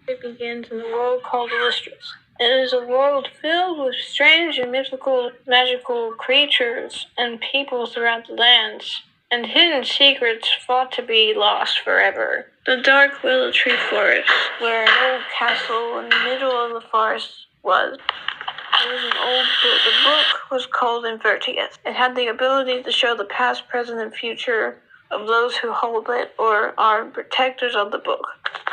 It begins in the world called Illustris. It is a world filled with strange and mythical, magical creatures and people throughout the lands, and hidden secrets thought to be lost forever. The dark willow tree forest, where an old castle in the middle of the forest was. It was an old book. The book was called Invertius. It had the ability to show the past, present, and future of those who hold it or are protectors of the book.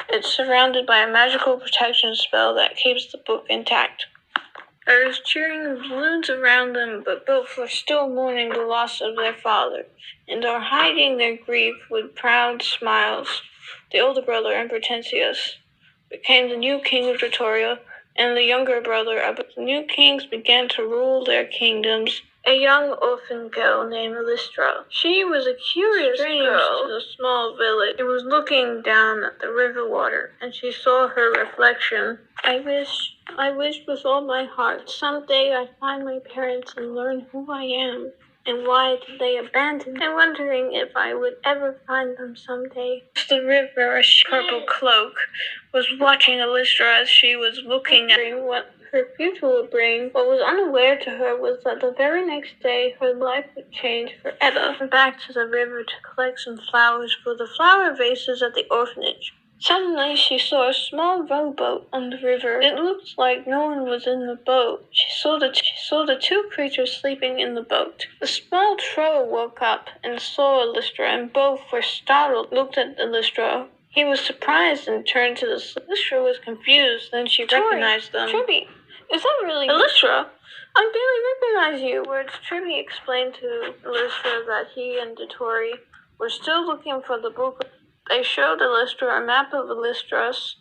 It's surrounded by a magical protection spell that keeps the book intact. There is cheering of balloons around them, but both were still mourning the loss of their father, and are hiding their grief with proud smiles. The older brother, Impertentius, became the new king of Dritoria, and the younger brother of the new kings began to rule their kingdoms. A young orphan girl named Lystra. She was a curious girl in a small village. She was looking down at the river water, and she saw her reflection. I wish with all my heart someday I find my parents and learn who I am. And why did they abandon me? I'm wondering if I would ever find them someday. The river, a purple cloak, was watching Lystra as she was looking at what her future would bring. What was unaware to her was that the very next day her life would change forever. Back to the river to collect some flowers for the flower vases at the orphanage. Suddenly she saw a small rowboat on the river. It looked like no one was in the boat. She saw the two creatures sleeping in the boat. The small troll woke up and saw Lystra, and both were startled, looked at Lystra. He was surprised and turned to Lystra was confused, then she recognized them. Tribby, is that really Lystra? I barely recognize you. Words Tribby explained to Lystra that he and Dotori were still looking for the book. They showed Lystra a map of Illustris